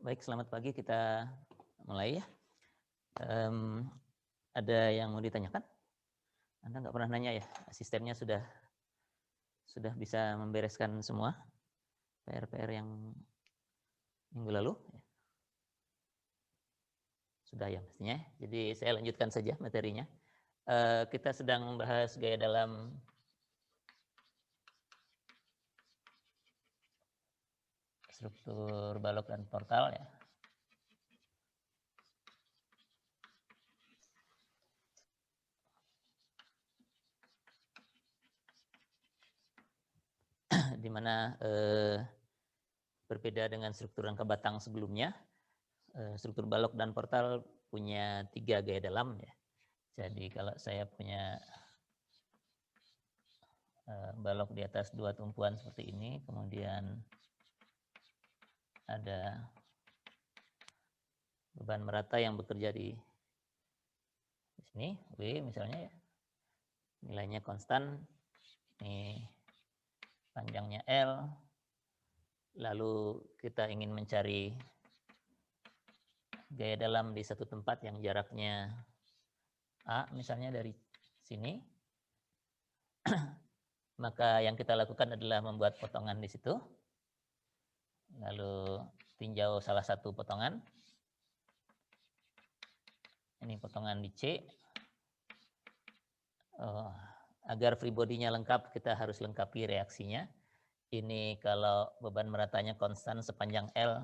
Baik, selamat pagi. Kita mulai ya. Ada yang mau ditanyakan? Anda nggak pernah nanya ya? Asistennya sudah bisa membereskan semua PR-PR yang minggu lalu? Sudah ya mestinya. Jadi saya lanjutkan saja materinya. Kita sedang membahas gaya dalam struktur balok dan portal ya. Di mana berbeda dengan struktur rangka batang sebelumnya, struktur balok dan portal punya 3 gaya dalam ya. Jadi kalau saya punya balok di atas 2 tumpuan seperti ini, kemudian ada beban merata yang bekerja di sini, W misalnya ya, nilainya konstan, ini panjangnya L, lalu kita ingin mencari gaya dalam di satu tempat yang jaraknya A misalnya dari sini, maka yang kita lakukan adalah membuat potongan di situ, lalu tinjau salah satu potongan, ini potongan di C. Agar free body-nya lengkap, kita harus lengkapi reaksinya. Ini kalau beban meratanya konstan sepanjang L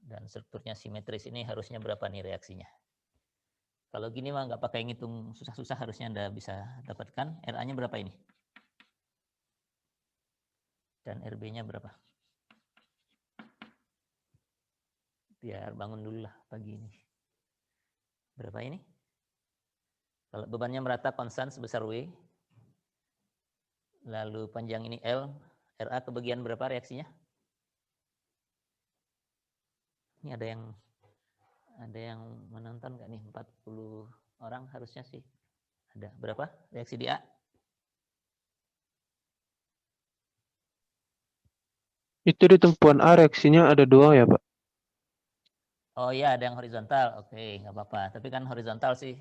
dan strukturnya simetris, ini harusnya berapa nih reaksinya? Kalau gini mah nggak pakai ngitung susah-susah, harusnya Anda bisa dapatkan. RA-nya berapa ini? Dan RB-nya berapa? Biar bangun dulu lah pagi ini. Berapa ini? Kalau bebannya merata konstan sebesar W, lalu panjang ini L, RA kebagian berapa reaksinya? Ini ada yang menonton nggak nih? 40 orang harusnya sih. Ada. Berapa reaksi di A? Itu di tumpuan A reaksinya ada 2 ya, Pak? Oh iya, ada yang horizontal. Oke, nggak apa-apa. Tapi kan horizontal sih,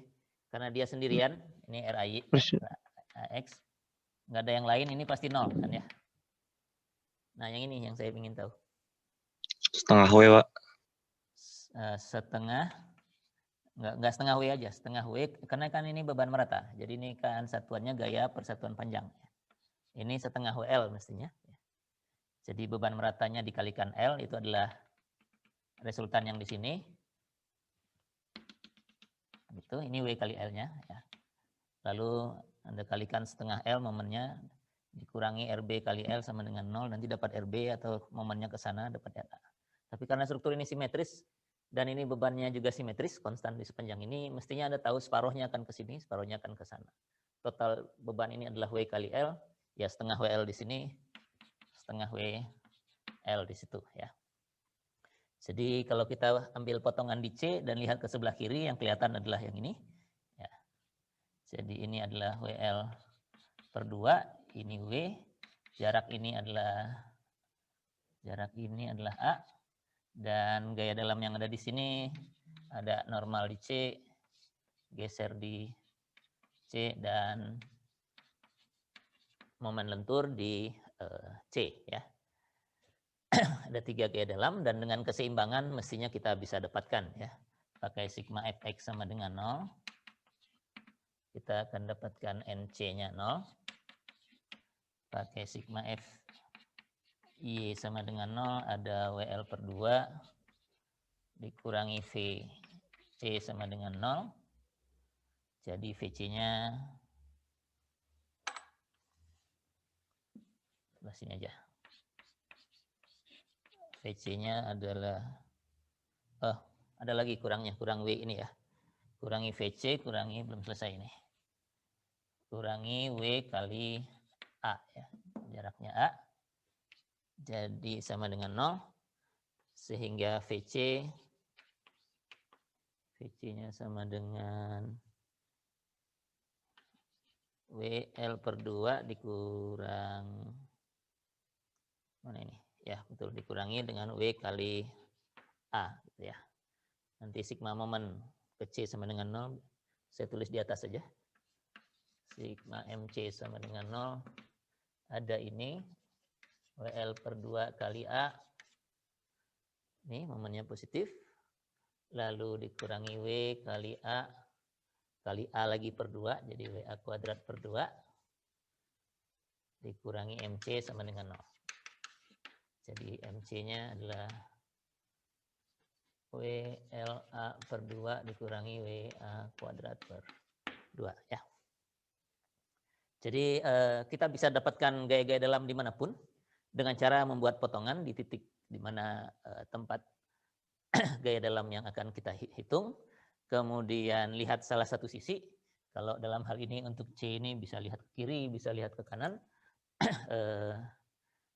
karena dia sendirian. Ini RAY, AX. Nggak ada yang lain, ini pasti 0 kan ya. Nah, yang ini yang saya ingin tahu. Setengah W, Pak. Setengah, nggak setengah W aja, setengah W, karena kan ini beban merata. Jadi ini kan satuannya gaya per satuan panjang. Ini setengah WL mestinya. Jadi beban meratanya dikalikan L, itu adalah resultan yang di sini. Gitu, ini W kali L-nya. Ya. Lalu Anda kalikan setengah L momennya, dikurangi RB kali L sama dengan 0, nanti dapat RB atau momennya ke sana dapat RA. Tapi karena struktur ini simetris, dan ini bebannya juga simetris, konstan di sepanjang ini, mestinya Anda tahu separuhnya akan ke sini, separuhnya akan ke sana. Total beban ini adalah W kali L, ya setengah WL di sini, setengah WL di situ ya. Jadi kalau kita ambil potongan di C dan lihat ke sebelah kiri, yang kelihatan adalah yang ini. Ya. Jadi ini adalah WL per 2, ini W, jarak ini adalah A, dan gaya dalam yang ada di sini ada normal di C, geser di C, dan momen lentur di C ya. Ada 3 gaya dalam, dan dengan keseimbangan mestinya kita bisa dapatkan ya. Pakai sigma fx sama dengan 0, kita akan dapatkan NC-nya 0. Pakai sigma fy sama dengan 0, ada WL per 2 dikurangi VC sama dengan 0. Jadi VC-nya sebelah sini aja. VC-nya adalah, ada lagi kurang W ini ya. Kurangi VC, kurangi, belum selesai ini. Kurangi W kali A ya. Jaraknya A. Jadi sama dengan 0. Sehingga VC-nya sama dengan WL per 2 dikurang, mana ini? Ya betul, dikurangi dengan W kali A gitu ya. Nanti sigma momen ke C sama dengan 0 saya tulis di atas saja. Sigma MC sama dengan 0 ada ini WL per 2 kali A. Ini momennya positif. Lalu dikurangi W kali A lagi per 2 jadi WA kuadrat per 2 dikurangi MC sama dengan 0. Jadi MC-nya adalah WLA per 2 dikurangi WA kuadrat per 2 ya. Jadi kita bisa dapatkan gaya-gaya dalam dimanapun dengan cara membuat potongan di titik di mana tempat gaya dalam yang akan kita hitung. Kemudian lihat salah satu sisi. Kalau dalam hal ini untuk C ini bisa lihat ke kiri, bisa lihat ke kanan.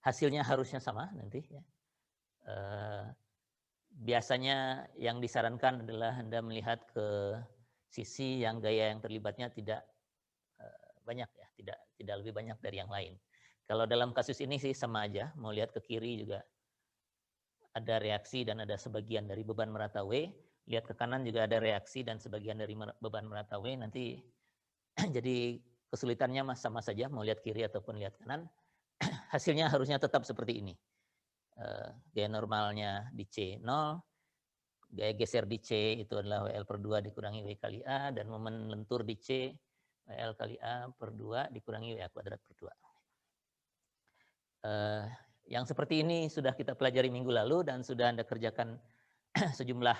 Hasilnya harusnya sama nanti ya. Biasanya yang disarankan adalah Anda melihat ke sisi yang gaya yang terlibatnya tidak banyak ya, tidak lebih banyak dari yang lain. Kalau dalam kasus ini sih sama aja, mau lihat ke kiri juga ada reaksi dan ada sebagian dari beban merata W, lihat ke kanan juga ada reaksi dan sebagian dari beban merata W, nanti jadi kesulitannya sama saja, mau lihat kiri ataupun lihat kanan, hasilnya harusnya tetap seperti ini. Gaya normalnya di C 0, gaya geser di C itu adalah WL per 2 dikurangi W kali A, dan momen lentur di C WL kali A per 2 dikurangi WA kuadrat per 2. Yang seperti ini sudah kita pelajari minggu lalu dan sudah Anda kerjakan sejumlah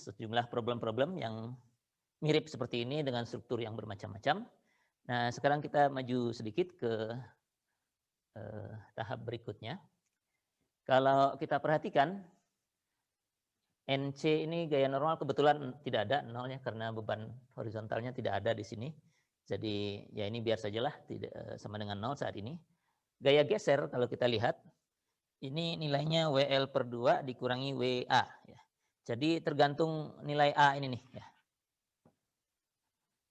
sejumlah problem-problem yang mirip seperti ini dengan struktur yang bermacam-macam. Nah, sekarang kita maju sedikit ke tahap berikutnya. Kalau kita perhatikan, NC ini gaya normal kebetulan tidak ada nolnya karena beban horizontalnya tidak ada di sini. Jadi ya ini biar sajalah tidak sama dengan 0 saat ini. Gaya geser kalau kita lihat, ini nilainya WL per 2 dikurangi WA. Ya. Jadi tergantung nilai A ini nih. Ya.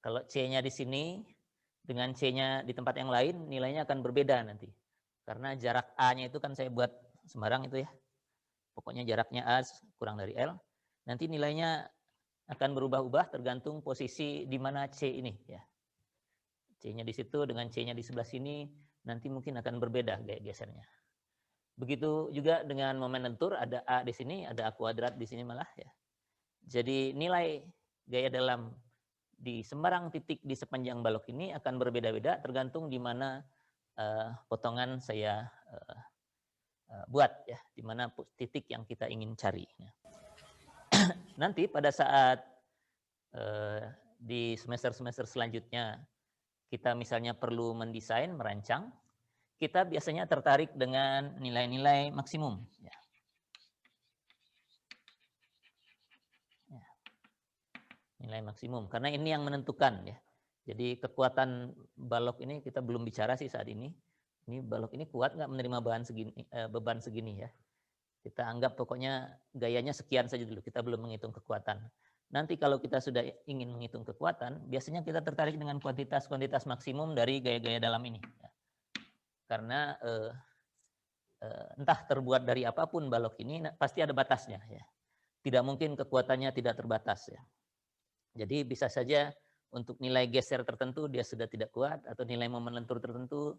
Kalau C-nya di sini dengan C-nya di tempat yang lain, nilainya akan berbeda nanti. Karena jarak A-nya itu kan saya buat sembarang itu ya. Pokoknya jaraknya A kurang dari L. Nanti nilainya akan berubah-ubah tergantung posisi di mana C ini. Ya. C-nya di situ dengan C-nya di sebelah sini, nanti mungkin akan berbeda gaya gesernya. Begitu juga dengan momen lentur, ada A di sini, ada A kuadrat di sini malah. Ya. Jadi nilai gaya dalam di sembarang titik di sepanjang balok ini akan berbeda-beda tergantung di mana potongan saya buat ya, di mana titik yang kita ingin cari. Nanti pada saat di semester-semester selanjutnya kita misalnya perlu mendesain, merancang, kita biasanya tertarik dengan nilai-nilai maksimum. Ya. Ya. Nilai maksimum, karena ini yang menentukan ya. Jadi kekuatan balok ini kita belum bicara sih saat ini. Ini balok ini kuat nggak menerima beban segini ya. Kita anggap pokoknya gayanya sekian saja dulu. Kita belum menghitung kekuatan. Nanti kalau kita sudah ingin menghitung kekuatan, biasanya kita tertarik dengan kuantitas maksimum dari gaya-gaya dalam ini. Ya. Karena entah terbuat dari apapun balok ini, pasti ada batasnya. Ya. Tidak mungkin kekuatannya tidak terbatas. Ya. Jadi bisa saja untuk nilai geser tertentu dia sudah tidak kuat, atau nilai momen lentur tertentu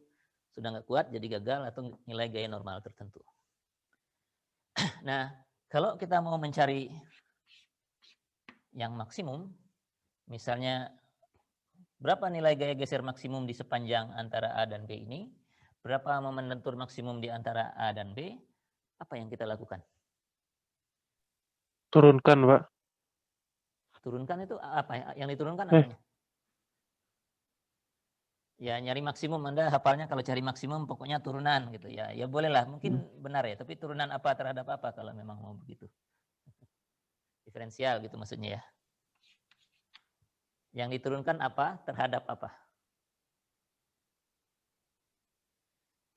sudah nggak kuat, jadi gagal, atau nilai gaya normal tertentu. Nah, kalau kita mau mencari yang maksimum, misalnya berapa nilai gaya geser maksimum di sepanjang antara A dan B ini, berapa momen lentur maksimum di antara A dan B, apa yang kita lakukan? Turunkan, Pak. Turunkan itu apa? Yang diturunkan apanya? Ya nyari maksimum, Anda hafalnya kalau cari maksimum pokoknya turunan gitu ya. Ya bolehlah, mungkin benar ya, tapi turunan apa terhadap apa kalau memang mau begitu. Diferensial gitu maksudnya ya. Yang diturunkan apa terhadap apa?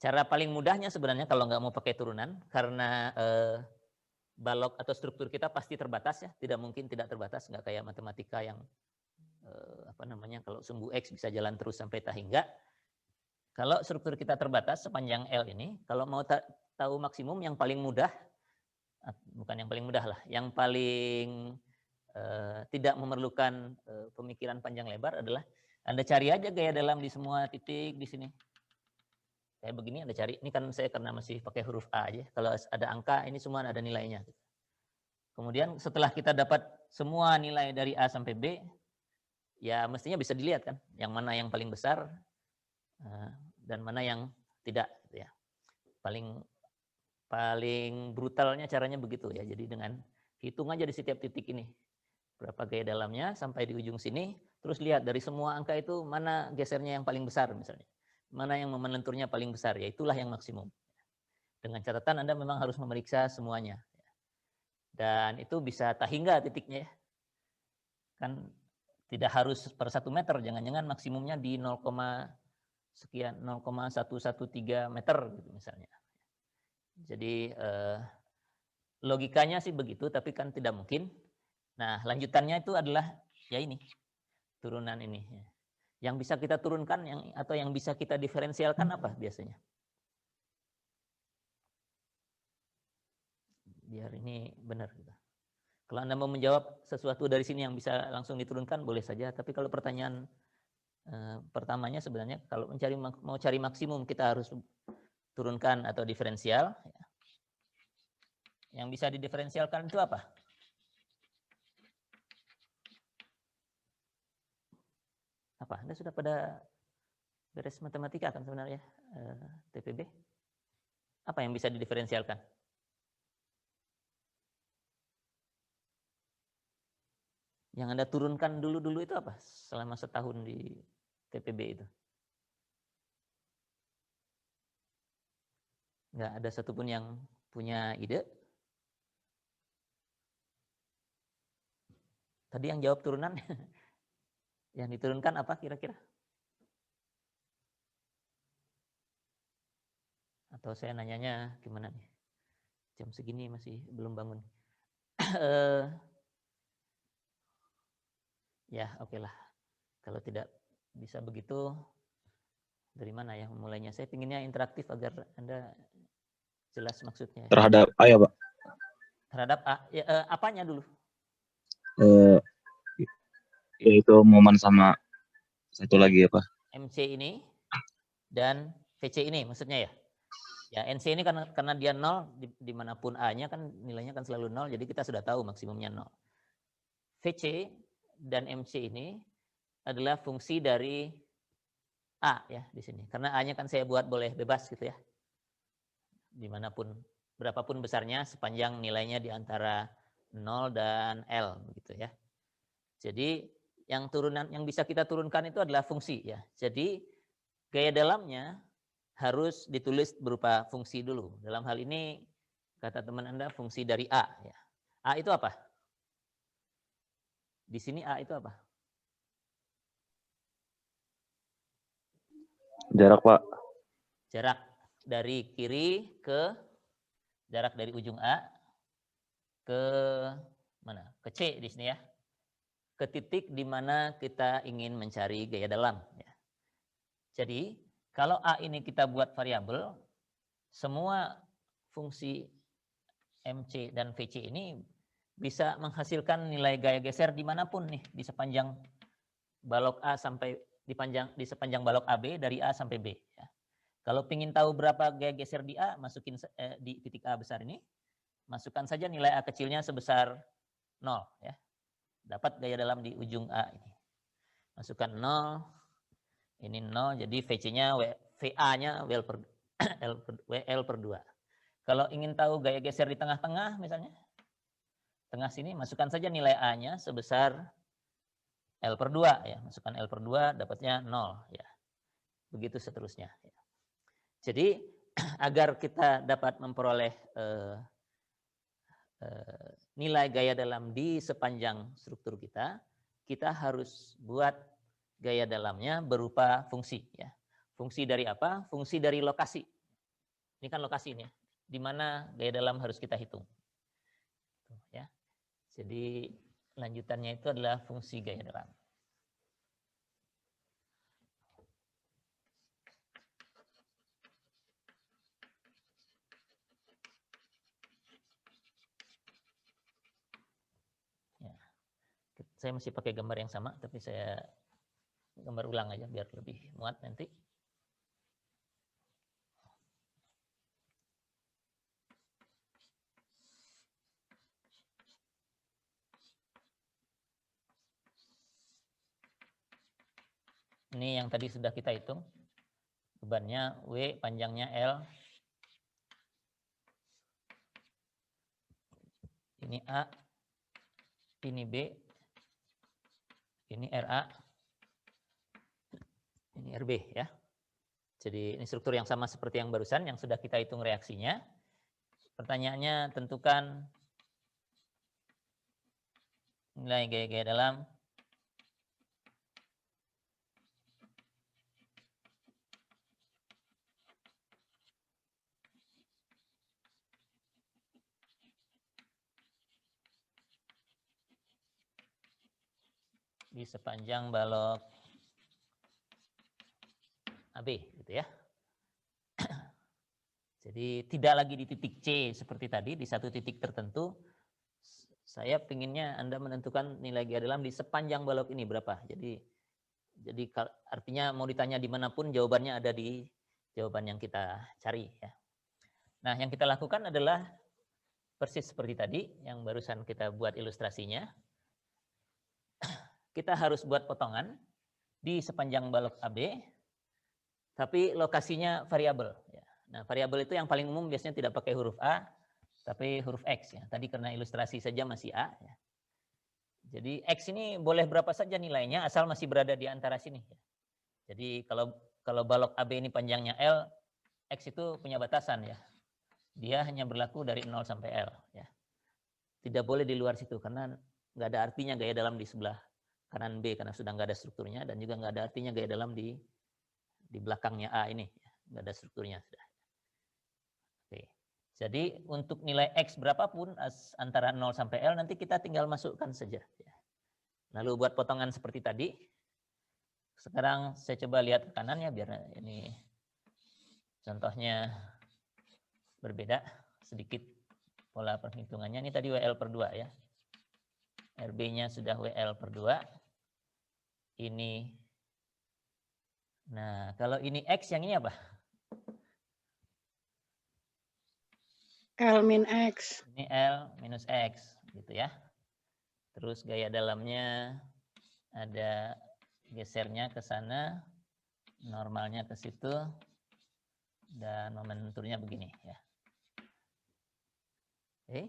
Cara paling mudahnya sebenarnya kalau nggak mau pakai turunan, karena balok atau struktur kita pasti terbatas ya, tidak mungkin tidak terbatas, nggak kayak matematika yang kalau sumbu X bisa jalan terus sampai tak hingga. Kalau struktur kita terbatas sepanjang L ini, kalau mau tahu maksimum yang paling mudah bukan yang paling mudah lah, yang paling tidak memerlukan pemikiran panjang lebar adalah Anda cari aja gaya dalam di semua titik di sini. Kayak begini Anda cari, ini kan saya karena masih pakai huruf A aja. Kalau ada angka, ini semua ada nilainya. Kemudian setelah kita dapat semua nilai dari A sampai B, ya mestinya bisa dilihat kan, yang mana yang paling besar dan mana yang tidak. Ya. Paling brutalnya caranya begitu ya. Jadi dengan hitung aja di setiap titik ini. Berapa gaya dalamnya sampai di ujung sini, terus lihat dari semua angka itu mana gesernya yang paling besar misalnya. Mana yang momen lenturnya paling besar, ya itulah yang maksimum. Dengan catatan Anda memang harus memeriksa semuanya. Dan itu bisa tahingga titiknya ya. Kan tidak harus per 1 meter, jangan-jangan maksimumnya di 0, sekian 0,113 meter gitu misalnya. Jadi logikanya sih begitu, tapi kan tidak mungkin. Nah, lanjutannya itu adalah ya ini, turunan ini. Yang bisa kita turunkan atau yang bisa kita diferensialkan apa biasanya? Biar ini benar. Kalau Anda mau menjawab sesuatu dari sini yang bisa langsung diturunkan, boleh saja. Tapi kalau pertanyaan pertamanya sebenarnya kalau mau cari maksimum, kita harus turunkan atau diferensial. Yang bisa didiferensialkan itu apa? Apa? Anda sudah pada beres matematika kan sebenarnya, TPB? Apa yang bisa didiferensialkan? Yang Anda turunkan dulu itu apa selama setahun di TPB itu? Nggak ada satupun yang punya ide? Tadi yang jawab turunan, yang diturunkan apa kira-kira? Atau saya nanyanya gimana nih? Jam segini masih belum bangun. Ya, oke lah. Kalau tidak bisa begitu, dari mana ya mulainya? Saya pinginnya interaktif agar Anda jelas maksudnya. Terhadap A ya, Pak? Terhadap A, ya, apanya dulu? Yaitu momen sama satu lagi apa? MC ini dan VC ini maksudnya ya? Ya, NC ini karena dia 0, dimanapun A-nya kan nilainya kan selalu 0, jadi kita sudah tahu maksimumnya 0. VC dan MC ini adalah fungsi dari A ya di sini. Karena A-nya kan saya buat boleh bebas gitu ya. Dimanapun, berapapun besarnya sepanjang nilainya di antara 0 dan L begitu ya. Jadi yang bisa kita turunkan itu adalah fungsi ya. Jadi gaya dalamnya harus ditulis berupa fungsi dulu. Dalam hal ini kata teman Anda fungsi dari A ya. A itu apa? Di sini A itu apa? Jarak, Pak. Jarak dari kiri ke jarak dari ujung A ke mana? Ke C di sini ya. Ke titik di mana kita ingin mencari gaya dalam ya. Jadi kalau A ini kita buat variabel, semua fungsi MC dan VC ini bisa menghasilkan nilai gaya geser dimanapun nih di sepanjang balok A sampai di sepanjang balok AB dari A sampai B. Ya. Kalau ingin tahu berapa gaya geser di A, masukin di titik A besar ini, masukkan saja nilai A kecilnya sebesar 0. Ya. Dapat gaya dalam di ujung A ini. Masukkan 0, ini 0, jadi VC-nya, VA-nya WL per 2. Kalau ingin tahu gaya geser di tengah-tengah misalnya, tengah sini masukkan saja nilai A-nya sebesar L per 2 ya, masukkan L per 2 dapatnya 0 ya. Begitu seterusnya ya. Jadi agar kita dapat memperoleh nilai gaya dalam di sepanjang struktur kita harus buat gaya dalamnya berupa fungsi ya. Fungsi dari apa? Fungsi dari lokasi. Ini kan lokasi ini ya. Di mana gaya dalam harus kita hitung. Ya. Jadi lanjutannya itu adalah fungsi gaya dalam. Saya masih pakai gambar yang sama, tapi saya gambar ulang aja biar lebih muat nanti. Ini yang tadi sudah kita hitung. Bebannya W, panjangnya L. Ini A, ini B, ini RA, ini RB ya. Jadi ini struktur yang sama seperti yang barusan yang sudah kita hitung reaksinya. Pertanyaannya tentukan nilai gaya-gaya dalam di sepanjang balok AB gitu ya. Jadi tidak lagi di titik C seperti tadi, di satu titik tertentu. Saya pinginnya Anda menentukan nilai gaya dalam di sepanjang balok ini berapa. Jadi artinya mau ditanya dimanapun jawabannya ada di jawaban yang kita cari ya. Nah yang kita lakukan adalah persis seperti tadi yang barusan kita buat ilustrasinya. Kita harus buat potongan di sepanjang balok AB, tapi lokasinya variabel. Nah, variabel itu yang paling umum biasanya tidak pakai huruf A, tapi huruf X. Ya. Tadi karena ilustrasi saja masih A. Ya. Jadi X ini boleh berapa saja nilainya, asal masih berada di antara sini. Ya. Jadi kalau balok AB ini panjangnya L, X itu punya batasan ya. Dia hanya berlaku dari 0 sampai L. Ya. Tidak boleh di luar situ, karena nggak ada artinya gaya dalam di sebelah kanan B karena sudah nggak ada strukturnya, dan juga nggak ada artinya gaya dalam di belakangnya A ini, nggak ada strukturnya sudah. Oke. Jadi untuk nilai X berapapun antara 0 sampai L nanti kita tinggal masukkan saja. Lalu buat potongan seperti tadi. Sekarang saya coba lihat ke kanannya biar ini contohnya berbeda sedikit pola perhitungannya. Ini tadi WL per 2 ya. RB-nya sudah WL per 2. Ini. Nah, kalau ini X, yang ini apa? L min X. Ini L minus X, gitu ya. Terus gaya dalamnya ada gesernya ke sana, normalnya ke situ, dan momenturnya begini ya. Oke.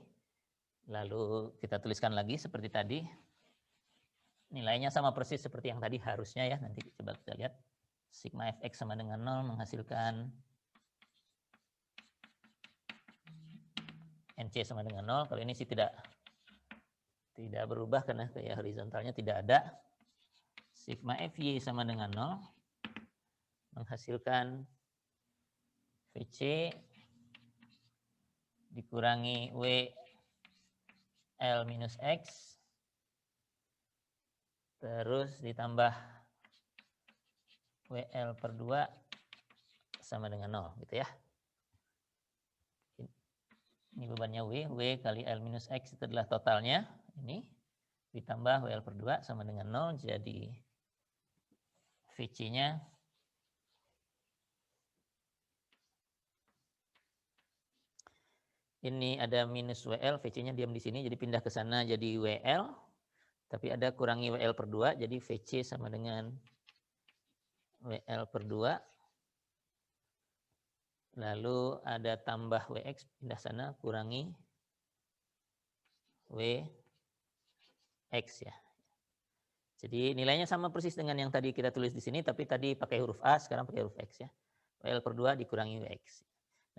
Lalu kita tuliskan lagi seperti tadi. Nilainya sama persis seperti yang tadi harusnya ya. Nanti coba kita lihat. Sigma Fx sama dengan 0 menghasilkan NC sama dengan 0. Kalau ini sih tidak berubah karena gaya horizontalnya tidak ada. Sigma Fy sama dengan 0 menghasilkan Vc dikurangi W L minus X terus ditambah WL per 2 sama dengan 0 gitu ya. Ini bebannya W kali L minus X itu adalah totalnya. Ini ditambah WL per 2 sama dengan 0, jadi Vc-nya ini ada minus WL, Vc-nya diam di sini, jadi pindah ke sana jadi WL. Tapi ada kurangi WL per 2, jadi Vc sama dengan WL per 2. Lalu ada tambah Wx, pindah sana, kurangi Wx ya. Jadi nilainya sama persis dengan yang tadi kita tulis di sini, tapi tadi pakai huruf A, sekarang pakai huruf X ya. WL per 2 dikurangi Wx.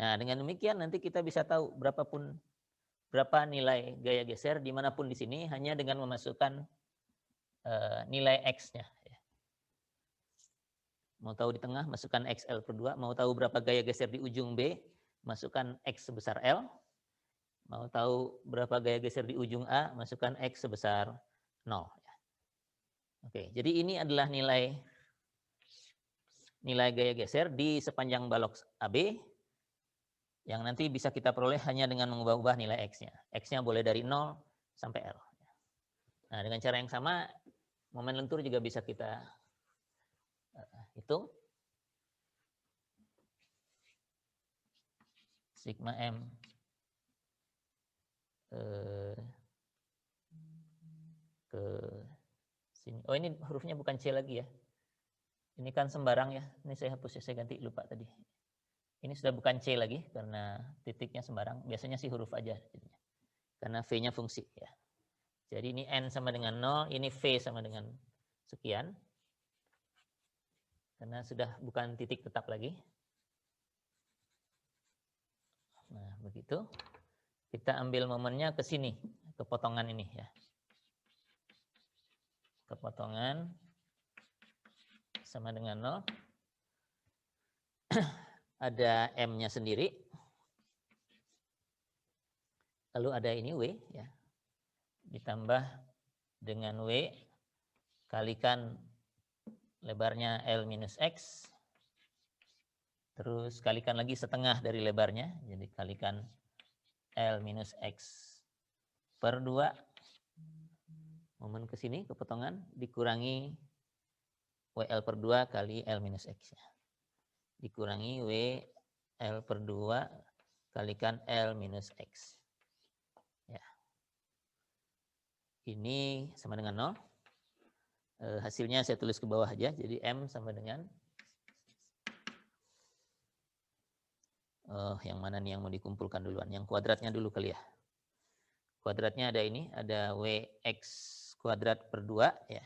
Nah dengan demikian nanti kita bisa tahu berapa nilai gaya geser dimanapun di sini hanya dengan memasukkan nilai X-nya. Mau tahu di tengah, masukkan XL per 2. Mau tahu berapa gaya geser di ujung B, masukkan X sebesar L. Mau tahu berapa gaya geser di ujung A, masukkan X sebesar 0. Oke, jadi ini adalah nilai gaya geser di sepanjang balok AB yang nanti bisa kita peroleh hanya dengan mengubah-ubah nilai X-nya. X-nya boleh dari 0 sampai L. Nah, dengan cara yang sama, momen lentur juga bisa kita hitung. Sigma M ke sini. Oh, ini hurufnya bukan C lagi ya. Ini kan sembarang ya. Ini saya hapus ya, saya ganti, lupa tadi. Ini sudah bukan C lagi karena titiknya sembarang. Biasanya sih huruf aja jadinya. Karena V-nya fungsi ya. Jadi ini N sama dengan 0, ini V sama dengan sekian. Karena sudah bukan titik tetap lagi. Nah, begitu. Kita ambil momennya ke sini, ke potongan ini ya. Ke potongan sama dengan 0. Ada M-nya sendiri. Lalu ada ini W ya. Ditambah dengan W kalikan lebarnya L minus X. Terus kalikan lagi setengah dari lebarnya. Jadi kalikan L minus X per 2. Momen ke sini, ke potongan, dikurangi WL per 2 kali L minus X. Dikurangi WL per 2 kalikan L minus X. Ya. Ini sama dengan 0. Hasilnya saya tulis ke bawah aja. Jadi M sama dengan... yang mana nih yang mau dikumpulkan duluan? Yang kuadratnya dulu kali ya. Kuadratnya ada ini, ada WX kuadrat per 2 ya.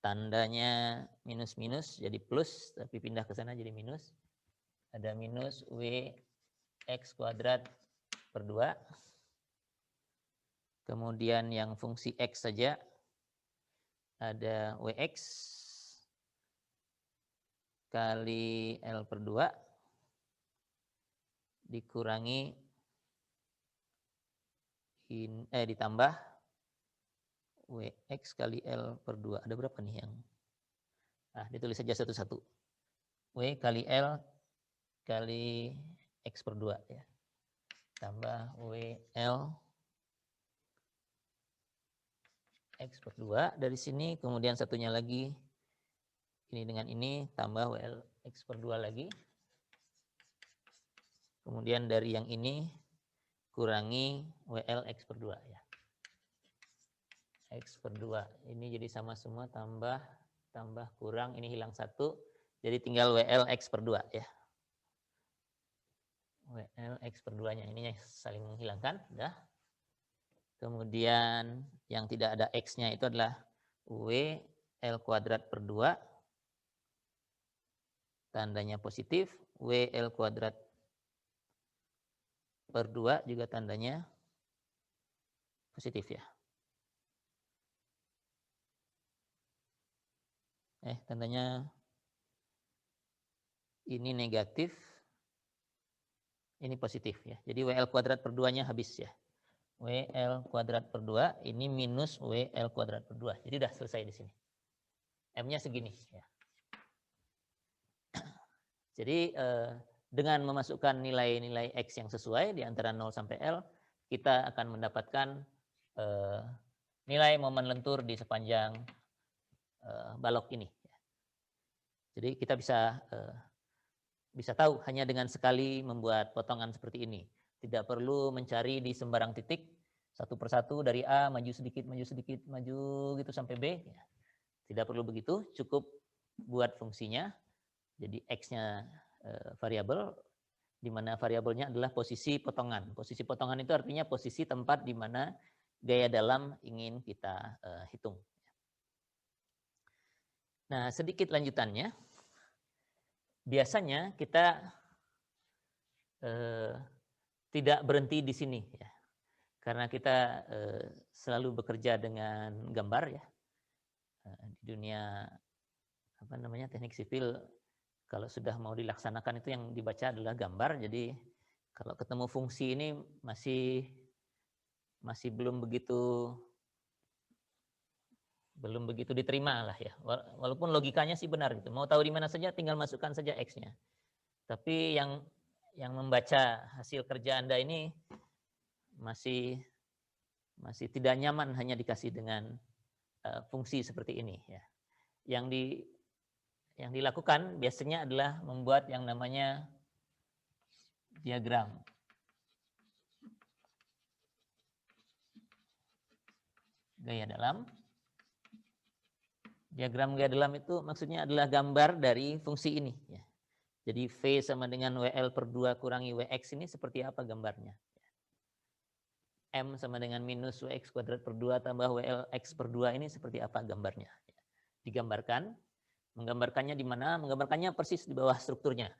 Tandanya minus-minus jadi plus, tapi pindah ke sana jadi minus. Ada minus WX kuadrat per 2. Kemudian yang fungsi X saja ada WX kali L per 2 dikurangi ditambah WX kali L per 2. Ada berapa nih yang? Ditulis saja satu-satu. W kali L kali X per 2 ya. Tambah WL X per 2 dari sini, kemudian satunya lagi ini dengan ini tambah WL X per 2 lagi. Kemudian dari yang ini kurangi WL X per 2 ya. X per 2. Ini jadi sama semua, tambah kurang, ini hilang 1. Jadi tinggal WL X per 2 ya. WL X per 2-nya ini saling menghilangkan, udah. Kemudian yang tidak ada X-nya itu adalah WL kuadrat per 2. Tandanya positif. WL kuadrat per 2 juga tandanya positif ya. Tandanya ini negatif, ini positif ya. Jadi WL kuadrat per 2-nya habis ya. WL kuadrat per 2, ini minus WL kuadrat per 2. Jadi udah selesai di sini. M-nya segini ya. Jadi dengan memasukkan nilai-nilai X yang sesuai di antara 0 sampai L, kita akan mendapatkan nilai momen lentur di sepanjang balok ini. Jadi kita bisa tahu hanya dengan sekali membuat potongan seperti ini. Tidak perlu mencari di sembarang titik, satu persatu dari A, maju sedikit, maju gitu sampai B. Tidak perlu begitu, cukup buat fungsinya. Jadi X-nya variabel, di mana variabelnya adalah posisi potongan. Posisi potongan itu artinya posisi tempat di mana gaya dalam ingin kita hitung. Nah, sedikit lanjutannya. Biasanya kita tidak berhenti di sini ya. Karena kita selalu bekerja dengan gambar ya. Di dunia teknik sipil, kalau sudah mau dilaksanakan itu yang dibaca adalah gambar. Jadi kalau ketemu fungsi ini masih belum begitu diterima lah ya. Walaupun logikanya sih benar gitu. Mau tahu di mana saja tinggal masukkan saja X-nya. Tapi yang membaca hasil kerja Anda ini masih masih tidak nyaman hanya dikasih dengan fungsi seperti ini ya. Yang dilakukan biasanya adalah membuat yang namanya diagram gaya dalam. Diagram gaya dalam itu maksudnya adalah gambar dari fungsi ini ya. Jadi V sama dengan WL per 2 kurangi WX ini seperti apa gambarnya. M sama dengan minus WX kuadrat per 2 tambah WLX per 2 ini seperti apa gambarnya. Digambarkan. Menggambarkannya di mana? Menggambarkannya persis di bawah strukturnya.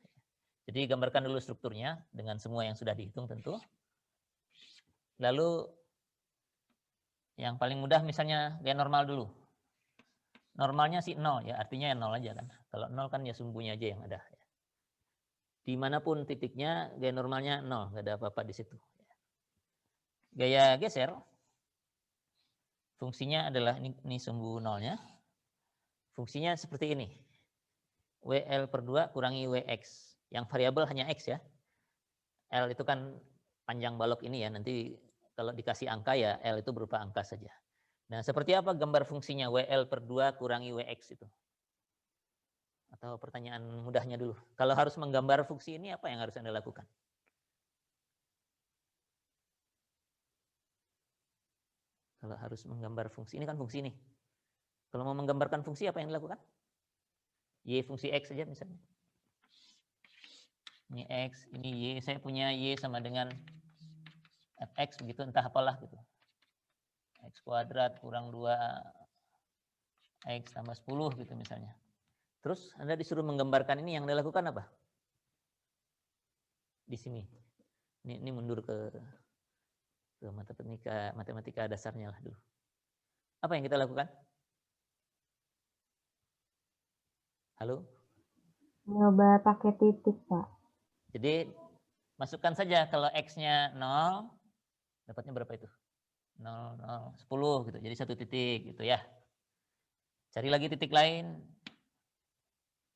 Jadi gambarkan dulu strukturnya dengan semua yang sudah dihitung tentu. Lalu yang paling mudah misalnya gaya normal dulu. Normalnya sih 0 ya, artinya ya 0 aja kan. Kalau 0 kan ya sumbunya aja yang ada. Dimanapun titiknya, gaya normalnya 0, nggak ada apa-apa di situ. Gaya geser, fungsinya adalah, ini sumbu 0-nya. Fungsinya seperti ini. WL per 2 kurangi WX. Yang variabel hanya X ya. L itu kan panjang balok ini ya, nanti kalau dikasih angka ya L itu berupa angka saja. Nah, seperti apa gambar fungsinya WL per 2 kurangi WX itu? Atau pertanyaan mudahnya dulu. Kalau harus menggambar fungsi ini, apa yang harus Anda lakukan? Kalau harus menggambar fungsi, ini kan fungsi nih. Kalau mau menggambarkan fungsi, apa yang dilakukan? Y fungsi X saja misalnya. Ini X, ini Y. Saya punya Y sama dengan Fx, begitu, entah apalah gitu. X kuadrat kurang 2 X tambah 10 gitu misalnya. Terus Anda disuruh menggambarkan ini, yang Anda lakukan apa? Di sini. Ini mundur ke matematika dasarnya lah dulu. Apa yang kita lakukan? Halo? Nyoba pakai titik, Pak. Jadi masukkan saja kalau X-nya 0, dapatnya berapa itu? 0, 0, 10 gitu. Jadi 1 titik gitu ya. Cari lagi titik lain.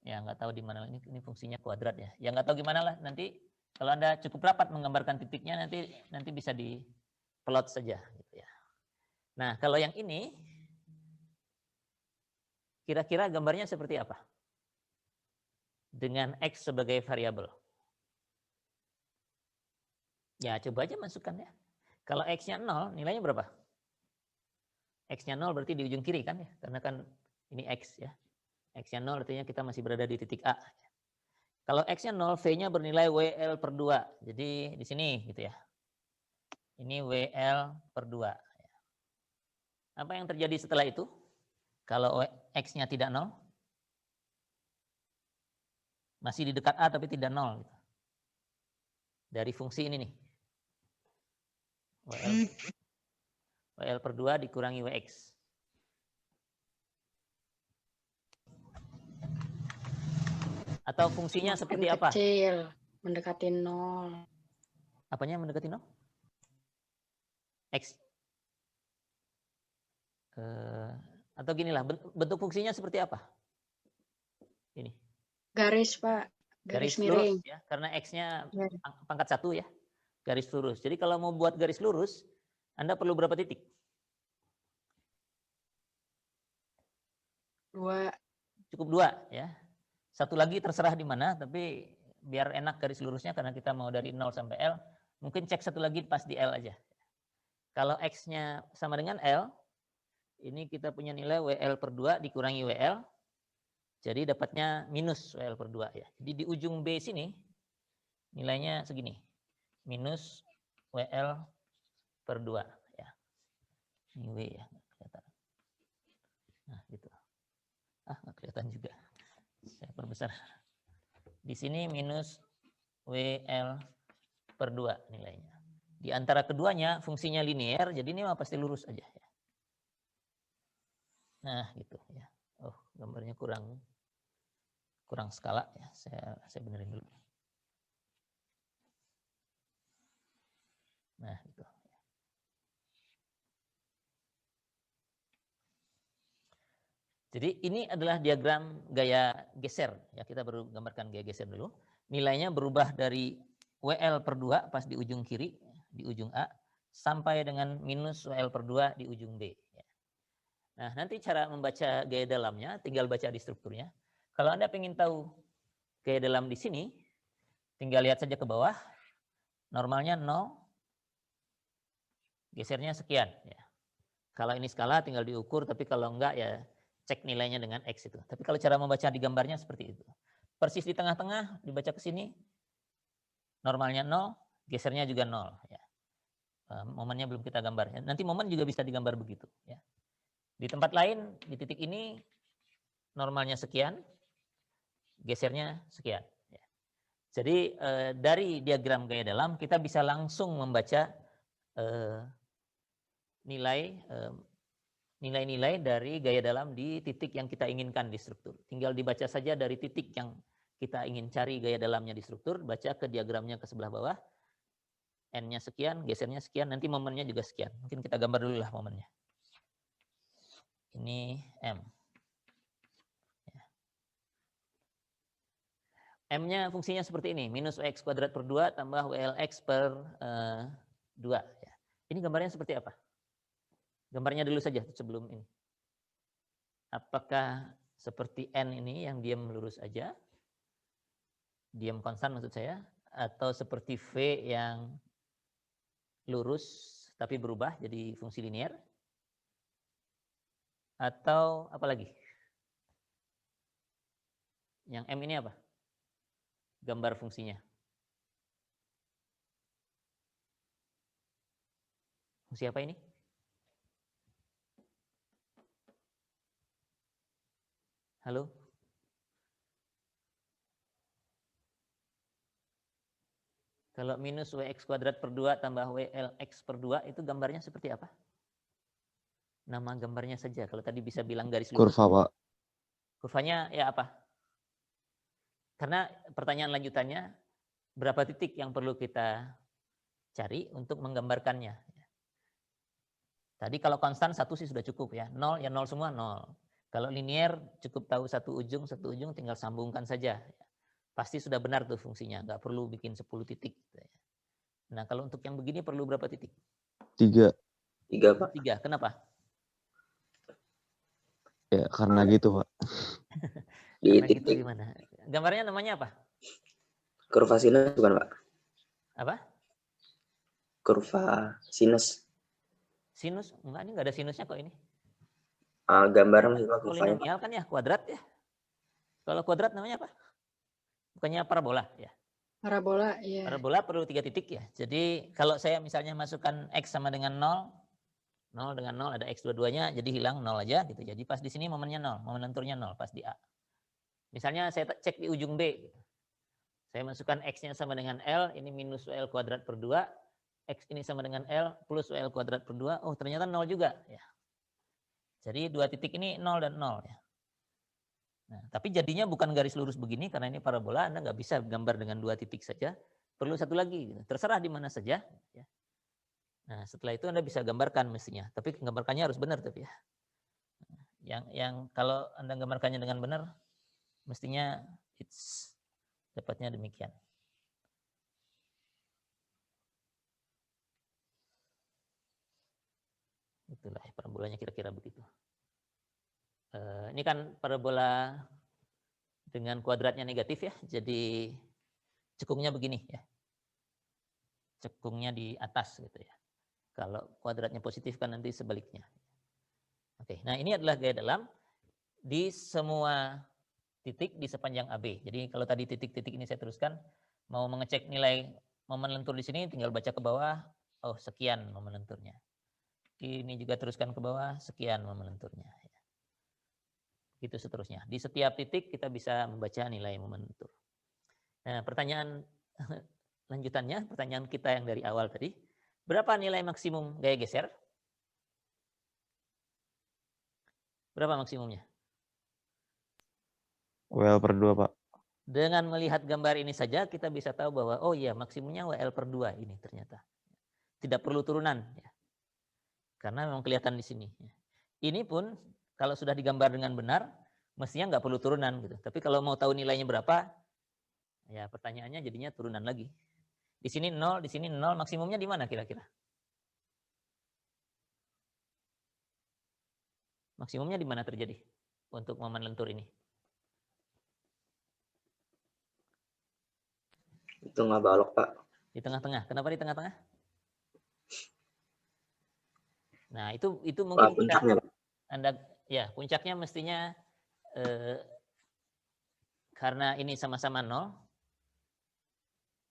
Ya nggak tahu di mana, ini fungsinya kuadrat ya. Ya nggak tahu gimana lah, nanti kalau Anda cukup rapat menggambarkan titiknya, nanti bisa di-plot saja gitu ya. Nah, kalau yang ini kira-kira gambarnya seperti apa? Dengan X sebagai variabel. Ya, coba aja masukkan ya. Kalau X-nya 0, nilainya berapa? X-nya 0 berarti di ujung kiri kan ya, karena kan ini X ya. X-nya 0 artinya kita masih berada di titik A. Kalau X-nya 0, V-nya bernilai WL per 2. Jadi di sini gitu ya. Ini WL per 2. Apa yang terjadi setelah itu? Kalau X-nya tidak 0, masih di dekat A tapi tidak 0. Gitu. Dari fungsi ini nih. WL per 2 dikurangi WX. Atau fungsinya seperti apa? Kecil, mendekati 0. Apanya mendekati 0? X. Atau ginilah, bentuk fungsinya seperti apa? Ini. Garis, Pak. Garis miring. Lurus ya, karena X-nya Ya. pangkat 1 ya. Garis lurus. Jadi kalau mau buat garis lurus, Anda perlu berapa titik? 2. Cukup 2 ya. Satu lagi terserah di mana, tapi biar enak garis lurusnya karena kita mau dari 0 sampai L, mungkin cek satu lagi pas di L aja. Kalau X-nya sama dengan L, ini kita punya nilai WL per 2 dikurangi WL, jadi dapatnya minus WL per 2 ya. Jadi di ujung B sini, nilainya segini, minus WL per 2 ya. Ini W ya, nggak kelihatan. Nah gitu. Nggak kelihatan juga. Saya perbesar. Di sini minus WL per 2 nilainya. Di antara keduanya fungsinya linear, jadi ini mah pasti lurus aja ya. Nah, gitu ya. Oh, gambarnya kurang skala ya. Saya benerin dulu. Nah, gitu. Jadi ini adalah diagram gaya geser. Ya, kita baru gambarkan gaya geser dulu. Nilainya berubah dari WL per 2 pas di ujung kiri, di ujung A, sampai dengan minus WL per 2 di ujung B. Ya. Nah, nanti cara membaca gaya dalamnya tinggal baca di strukturnya. Kalau Anda ingin tahu gaya dalam di sini, tinggal lihat saja ke bawah. Normalnya 0, gesernya sekian. Ya. Kalau ini skala tinggal diukur, tapi kalau enggak ya cek nilainya dengan X itu. Tapi kalau cara membaca di gambarnya seperti itu. Persis di tengah-tengah, dibaca ke sini, normalnya 0, gesernya juga 0. Ya. Momennya belum kita gambar. Nanti momen juga bisa digambar begitu. Ya. Di tempat lain, di titik ini, normalnya sekian, gesernya sekian. Ya. Jadi dari diagram gaya dalam, kita bisa langsung membaca nilai-nilai dari gaya dalam di titik yang kita inginkan di struktur. Tinggal dibaca saja dari titik yang kita ingin cari gaya dalamnya di struktur, baca ke diagramnya ke sebelah bawah, N-nya sekian, gesernya sekian, nanti momennya juga sekian. Mungkin kita gambar dulu lah momennya. Ini M. M-nya fungsinya seperti ini, minus WX kuadrat per 2 tambah WLX per 2. Ya. Ini gambarnya seperti apa? Gambarnya dulu saja sebelum ini. Apakah seperti N ini yang diam lurus aja? Diam konstan maksud saya. Atau seperti V yang lurus tapi berubah jadi fungsi linear? Atau apa lagi? Yang M ini apa? Gambar fungsinya. Fungsi apa ini? Halo? Kalau minus WX kuadrat per 2 tambah WLX per 2 itu gambarnya seperti apa? Nama gambarnya saja. Kalau tadi bisa bilang garis lurus. Kurva, Pak. Kurvanya ya apa? Karena pertanyaan lanjutannya, berapa titik yang perlu kita cari untuk menggambarkannya? Tadi kalau konstan 1 sih sudah cukup ya. 0 ya 0 semua 0. Kalau linear cukup tahu satu ujung tinggal sambungkan saja. Pasti sudah benar tuh fungsinya, nggak perlu bikin 10 titik. Nah kalau untuk yang begini perlu berapa titik? 3. 3, Pak. 3, kenapa? Ya, karena gitu, Pak. Di Karena gitu titik gimana? Gambarnya namanya apa? kurva sinus bukan, Pak? Apa? Kurva sinus. Sinus? Enggak, ini nggak ada sinusnya kok ini. Gambar maksud Pak, kurvanya, Pak. Polinomial kan ya, kuadrat ya. Kalau kuadrat namanya apa? Bukannya parabola ya. Parabola, iya. Parabola perlu 3 titik ya. Jadi kalau saya misalnya masukkan X sama dengan 0, 0 dengan 0 ada X dua-duanya, jadi hilang 0 aja gitu. Jadi pas di sini momennya 0, momen lenturnya 0 pas di A. Misalnya saya cek di ujung B. Saya masukkan X-nya sama dengan L, ini minus WL kuadrat per 2. X ini sama dengan L plus WL kuadrat per 2. Oh ternyata 0 juga ya. Jadi 2 titik ini 0 dan 0 ya. Nah, tapi jadinya bukan garis lurus begini karena ini parabola, Anda nggak bisa gambar dengan 2 titik saja. Perlu satu lagi, gitu. Terserah di mana saja. Ya. Nah setelah itu Anda bisa gambarkan mestinya. Tapi gambarkannya harus benar tapi ya. Yang kalau Anda gambarkannya dengan benar, mestinya dapatnya demikian. Itulah parabolanya kira-kira begitu. Ini kan parabola dengan kuadratnya negatif ya, jadi cekungnya begini ya. Cekungnya di atas gitu ya. Kalau kuadratnya positif kan nanti sebaliknya. Oke, nah ini adalah gaya dalam di semua titik di sepanjang AB. Jadi kalau tadi titik-titik ini saya teruskan, mau mengecek nilai momen lentur di sini tinggal baca ke bawah, oh sekian momen lenturnya. Ini juga teruskan ke bawah, sekian momen lenturnya. Gitu seterusnya. Di setiap titik kita bisa membaca nilai momen lentur. Nah, pertanyaan lanjutannya, pertanyaan kita yang dari awal tadi, berapa nilai maksimum gaya geser? Berapa maksimumnya? WL per 2, Pak. Dengan melihat gambar ini saja kita bisa tahu bahwa oh iya maksimumnya WL per 2 ini ternyata. Tidak perlu turunan ya. Karena memang kelihatan di sini. Ini pun kalau sudah digambar dengan benar, mestinya nggak perlu turunan gitu. Tapi kalau mau tahu nilainya berapa, ya pertanyaannya jadinya turunan lagi. Di sini 0, di sini 0, maksimumnya di mana kira-kira? Maksimumnya di mana terjadi untuk momen lentur ini? Itu nggak balok, Pak. Di tengah-tengah. Kenapa di tengah-tengah? Nah, itu mungkin Puncaknya, Pak. Anda ya, puncaknya mestinya karena ini sama-sama 0.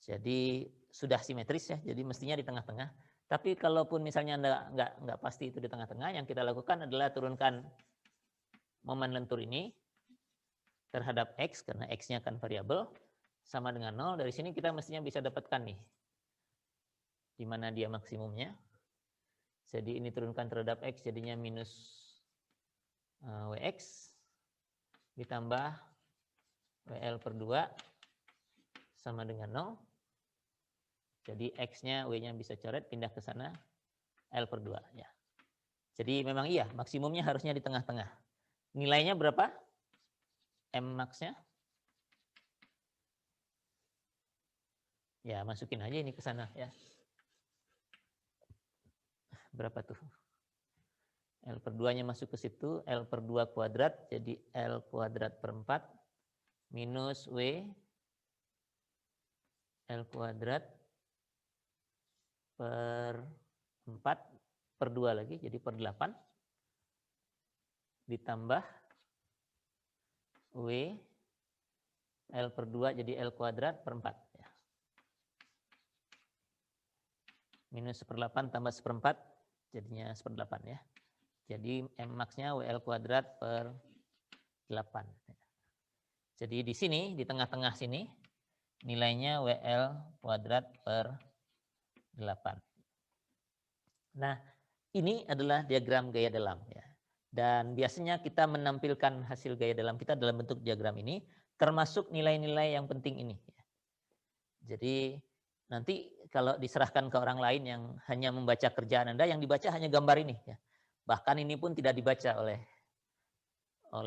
Jadi sudah simetris ya. Jadi mestinya di tengah-tengah. Tapi kalaupun misalnya Anda nggak pasti itu di tengah-tengah, yang kita lakukan adalah turunkan momen lentur ini terhadap X, karena X-nya kan variabel, sama dengan 0. Dari sini kita mestinya bisa dapatkan nih, di mana dia maksimumnya. Jadi ini turunkan terhadap X, jadinya minus WX, ditambah WL per 2, sama dengan 0. Jadi X-nya, W-nya bisa coret, pindah ke sana, L per 2. Ya. Jadi memang iya, maksimumnya harusnya di tengah-tengah. Nilainya berapa? M max-nya? Ya, masukin aja ini ke sana ya. Berapa tuh? L per 2-nya masuk ke situ, L per 2 kuadrat, jadi L kuadrat per 4, minus W, L kuadrat per 4 per 2 lagi, jadi per 8, ditambah W, L per 2 jadi L kuadrat per 4. Ya. Minus 1/8 tambah 1/4, jadinya 1/8 ya. Jadi M max-nya WL kuadrat per 8. Jadi di sini, di tengah-tengah sini, nilainya WL kuadrat per 8. Nah, ini adalah diagram gaya dalam. Ya. Dan biasanya kita menampilkan hasil gaya dalam kita dalam bentuk diagram ini, termasuk nilai-nilai yang penting ini. Jadi nanti kalau diserahkan ke orang lain yang hanya membaca kerjaan Anda, yang dibaca hanya gambar ini. Ya. Bahkan ini pun tidak dibaca oleh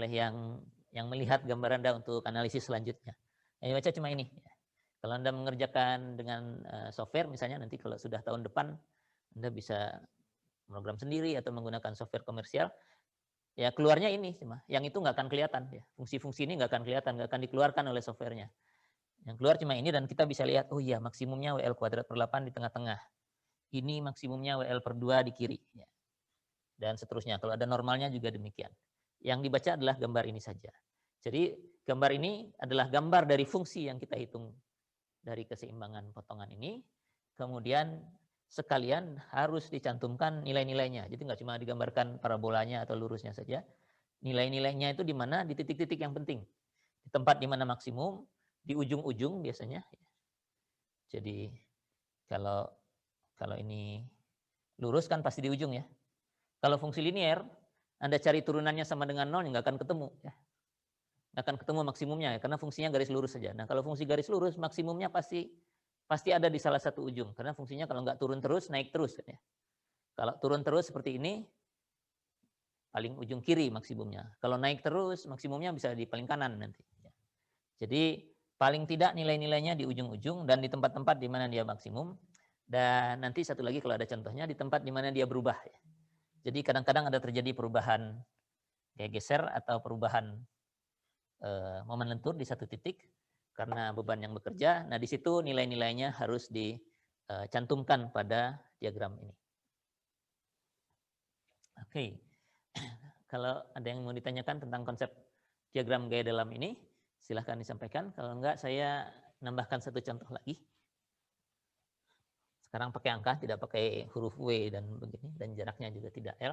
yang melihat gambar Anda untuk analisis selanjutnya. Yang dibaca cuma ini. Ya. Kalau Anda mengerjakan dengan software, misalnya nanti kalau sudah tahun depan, Anda bisa program sendiri atau menggunakan software komersial, ya keluarnya ini cuma. Yang itu nggak akan kelihatan. Ya. Fungsi-fungsi ini nggak akan kelihatan, nggak akan dikeluarkan oleh softwarenya. Yang keluar cuma ini dan kita bisa lihat, oh iya maksimumnya WL kuadrat per 8 di tengah-tengah. Ini maksimumnya WL per 2 di kiri. Ya. Dan seterusnya. Kalau ada normalnya juga demikian. Yang dibaca adalah gambar ini saja. Jadi gambar ini adalah gambar dari fungsi yang kita hitung dari keseimbangan potongan ini. Kemudian sekalian harus dicantumkan nilai-nilainya. Jadi nggak cuma digambarkan parabolanya atau lurusnya saja. Nilai-nilainya itu di mana? Di titik-titik yang penting. Di tempat di mana maksimum, di ujung-ujung biasanya. Jadi kalau ini lurus kan pasti di ujung ya. Kalau fungsi linear, Anda cari turunannya sama dengan 0, nggak akan ketemu. Ya. Nggak akan ketemu maksimumnya, ya, karena fungsinya garis lurus saja. Nah, kalau fungsi garis lurus, maksimumnya pasti ada di salah satu ujung. Karena fungsinya kalau nggak turun terus, naik terus. Ya. Kalau turun terus seperti ini, paling ujung kiri maksimumnya. Kalau naik terus, maksimumnya bisa di paling kanan nanti. Ya. Jadi, paling tidak nilai-nilainya di ujung-ujung dan di tempat-tempat di mana dia maksimum. Dan nanti satu lagi kalau ada contohnya, di tempat di mana dia berubah. Ya. Jadi kadang-kadang ada terjadi perubahan kayak geser atau perubahan momen lentur di satu titik karena beban yang bekerja. Nah di situ nilai-nilainya harus dicantumkan pada diagram ini. Oke, kalau ada yang mau ditanyakan tentang konsep diagram gaya dalam ini, silahkan disampaikan. Kalau enggak, saya nambahkan satu contoh lagi. Sekarang pakai angka, tidak pakai huruf W dan begini, dan jaraknya juga tidak L.